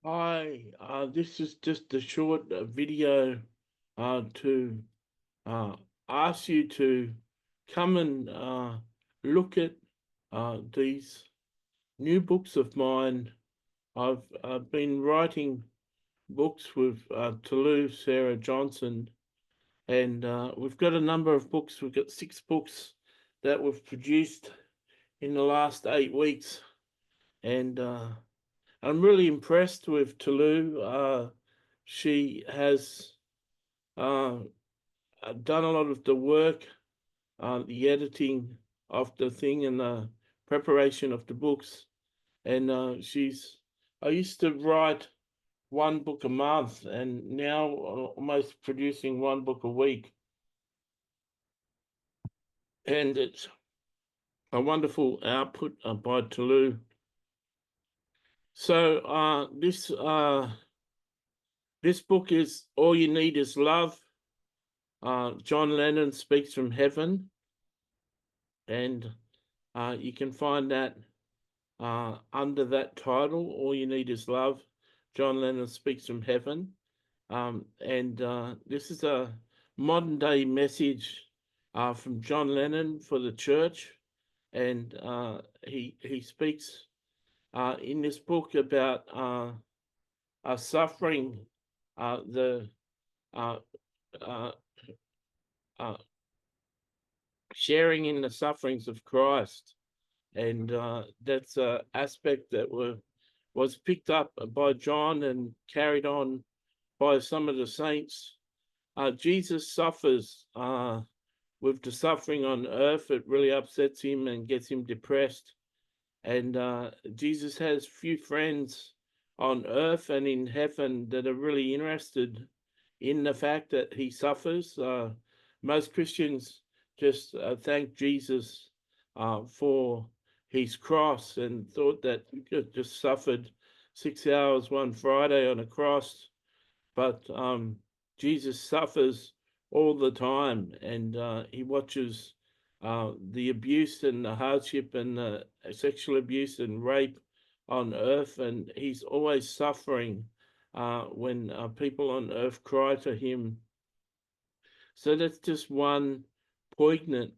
Hi, this is just a short video to uh, ask you to come and look at these new books of mine. I've been writing books with Toulouse Sarah Johnson, and we've got a number of books. We've got 6 books that we've produced in the last 8 weeks, and I'm really impressed with Toulouse. She has uh, done a lot of the work, the editing of the thing, and the preparation of the books. And I used to write one book a month, and now almost producing one book a week. And it's a wonderful output by Toulouse. So this book is All You Need Is Love. John Lennon Speaks from Heaven, and you can find that under that title, All You Need Is Love. John Lennon Speaks from Heaven. And this is a modern day message from John Lennon for the church. And he speaks in this book about suffering, the uh, uh, uh, sharing in the sufferings of Christ. And that's an aspect that was picked up by John and carried on by some of the saints. Jesus suffers with the suffering on earth. It really upsets him and gets him depressed. And Jesus has few friends on earth and in heaven that are really interested in the fact that he suffers. Most Christians just thank Jesus for his cross and thought that he just suffered 6 hours one Friday on a cross. But Jesus suffers all the time, and he watches the abuse and the hardship and the sexual abuse and rape on earth, and he's always suffering when people on earth cry to him. So that's just one poignant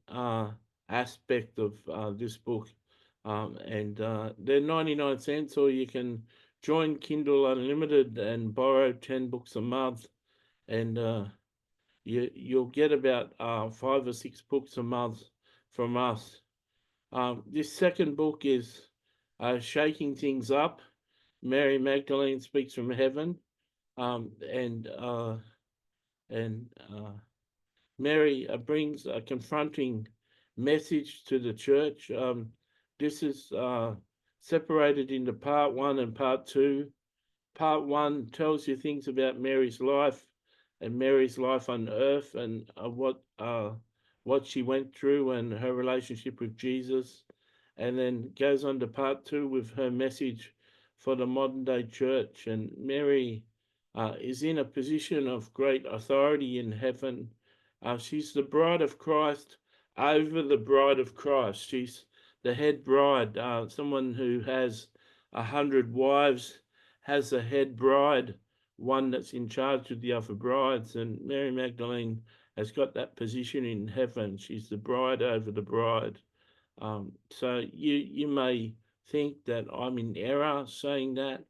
aspect of this book. And they're 99 cents, or you can join Kindle Unlimited and borrow 10 books a month. And you'll get about 5 or 6 books a month from us. This second book is Shaking Things Up. Mary Magdalene Speaks from Heaven. And Mary brings a confronting message to the church. This is separated into part one and part two. Part one tells you things about Mary's life and Mary's life on earth and what she went through and her relationship with Jesus, and then goes on to part two with her message for the modern day church. And Mary is in a position of great authority in heaven. She's the bride of Christ over the bride of Christ. She's the head bride, someone who has 100 wives, has a head bride, one that's in charge of the other brides. And Mary Magdalene has got that position in heaven. She's the bride over the bride. So you may think that I'm in error saying that,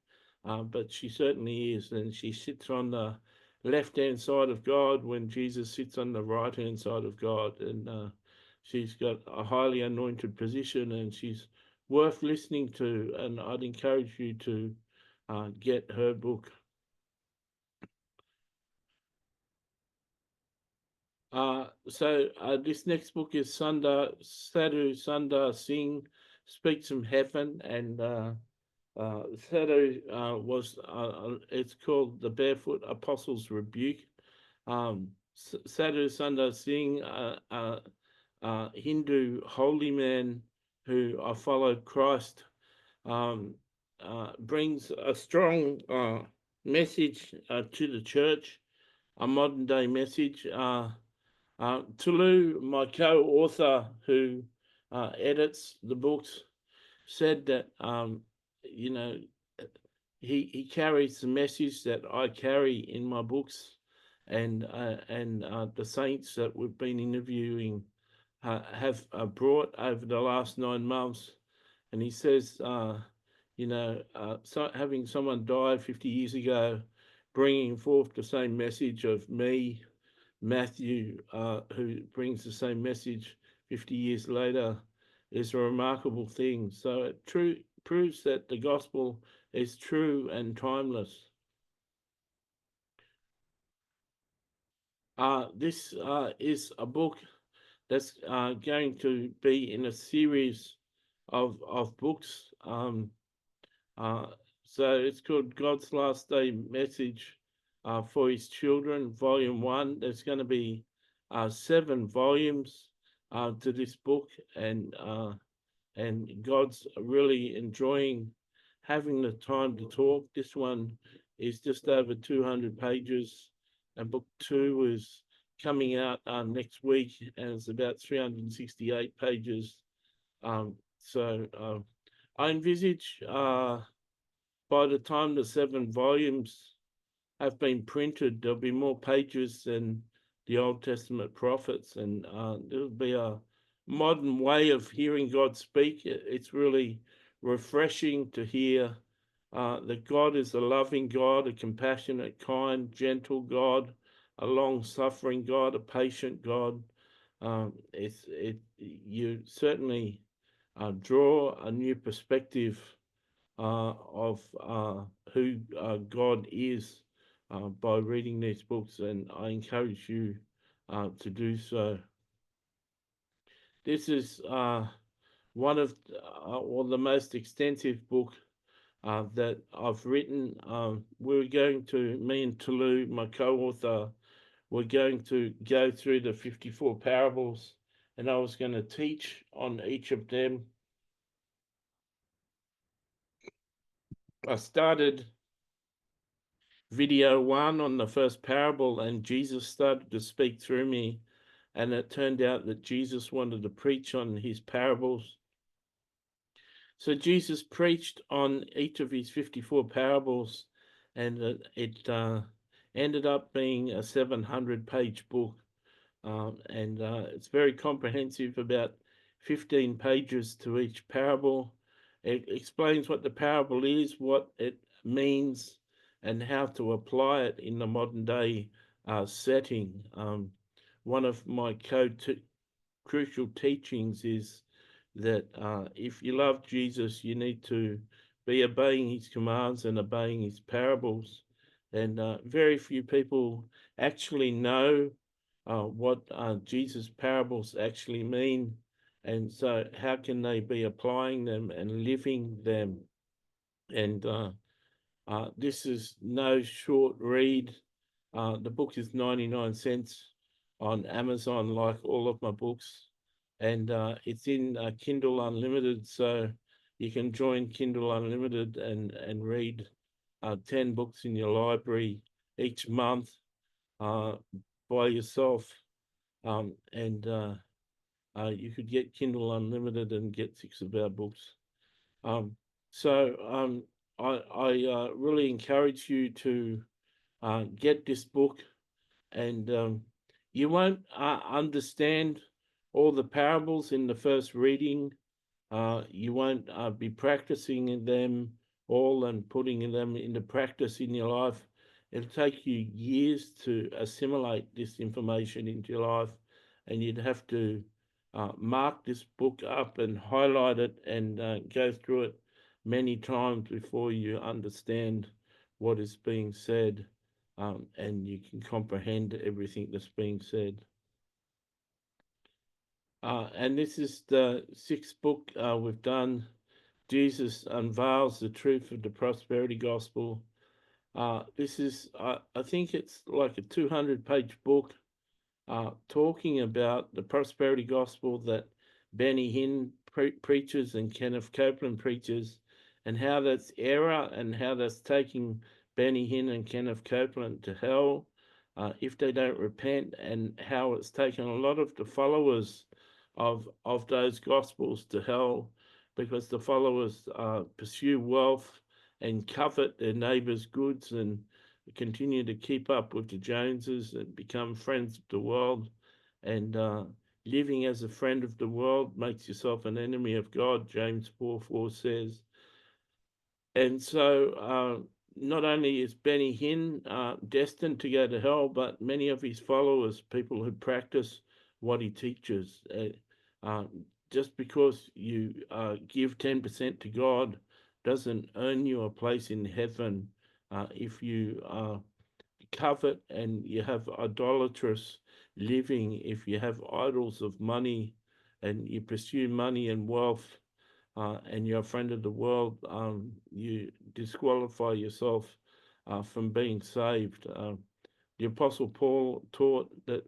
but she certainly is, and she sits on the left-hand side of God when Jesus sits on the right-hand side of God, and she's got a highly anointed position, and she's worth listening to. And I'd encourage you to get her book. So this next book is Sadhu Sundar Singh Speaks from Heaven, and Sadhu was it's called The Barefoot Apostles Rebuke. Sadhu Sundar Singh, Hindu holy man who followed Christ, um, brings a strong message to the church, a modern day message. Tulu, my co-author who edits the books, said that you know he carries the message that I carry in my books, and the saints that we've been interviewing have brought over the last 9 months. And he says, so having someone die 50 years ago, bringing forth the same message of me, Matthew, who brings the same message 50 years later, is a remarkable thing. So it proves that the gospel is true and timeless. This is a book that's going to be in a series of books. Uh, so it's called God's Last Day Message for His Children, Volume 1. There's going to be 7 volumes to this book, and God's really enjoying having the time to talk. This one is just over 200 pages, and book 2 is coming out next week, and it's about 368 pages. So I envisage by the time the 7 volumes have been printed, there'll be more pages than the Old Testament prophets, and there'll be a modern way of hearing God speak. It's really refreshing to hear that God is a loving God, a compassionate, kind, gentle God, a long-suffering God, a patient God. You certainly draw a new perspective of who God is by reading these books, and I encourage you to do so. This is one of the most extensive book that I've written. Me and Tulu, my co-author, we're going to go through the 54 parables, and I was going to teach on each of them. I started video 1 on the first parable, and Jesus started to speak through me, and it turned out that Jesus wanted to preach on his parables. So Jesus preached on each of his 54 parables, and it ended up being a 700-page book, and it's very comprehensive, about 15 pages to each parable. It explains what the parable is, what it means, and how to apply it in the modern day setting. One of my crucial teachings is that if you love Jesus, you need to be obeying his commands and obeying his parables. And very few people actually know what Jesus' parables actually mean. And so how can they be applying them and living them? And this is no short read. The book is 99 cents on Amazon, like all of my books. And it's in Kindle Unlimited, so you can join Kindle Unlimited and read 10 books in your library each month by yourself. And you could get Kindle Unlimited and get 6 of our books. So I really encourage you to get this book, and you won't understand all the parables in the first reading. You won't be practicing them all and putting them into practice in your life. It'll take you years to assimilate this information into your life, and you'd have to mark this book up and highlight it and go through it many times before you understand what is being said, and you can comprehend everything that's being said. And this is the 6th book we've done. Jesus unveils the truth of the prosperity gospel. This is, I think it's like a 200-page book talking about the prosperity gospel that Benny Hinn preaches and Kenneth Copeland preaches, and how that's error and how that's taking Benny Hinn and Kenneth Copeland to hell if they don't repent, and how it's taken a lot of the followers of those gospels to hell because the followers pursue wealth and covet their neighbours' goods and continue to keep up with the Joneses and become friends of the world. And living as a friend of the world makes yourself an enemy of God, James 4:4 says. And so not only is Benny Hinn destined to go to hell, but many of his followers, people who practice what he teaches. Just because you give 10% to God doesn't earn you a place in heaven. If you covet and you have idolatrous living, if you have idols of money and you pursue money and wealth, and you're a friend of the world, you disqualify yourself from being saved. The Apostle Paul taught that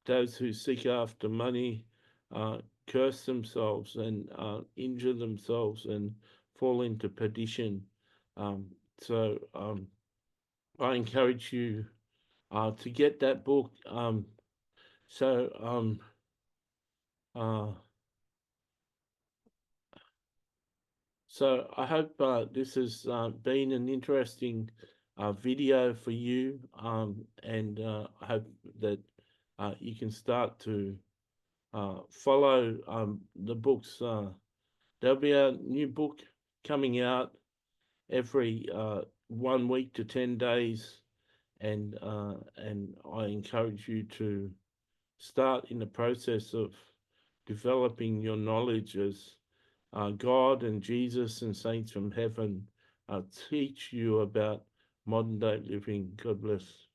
those who seek after money curse themselves and injure themselves and fall into perdition. So I encourage you to get that book. So uh, So I hope this has been an interesting video for you, and I hope that you can start to follow the books. There'll be a new book coming out every 1 week to 10 days, and I encourage you to start in the process of developing your knowledge as God and Jesus and saints from heaven teach you about modern day living. God bless.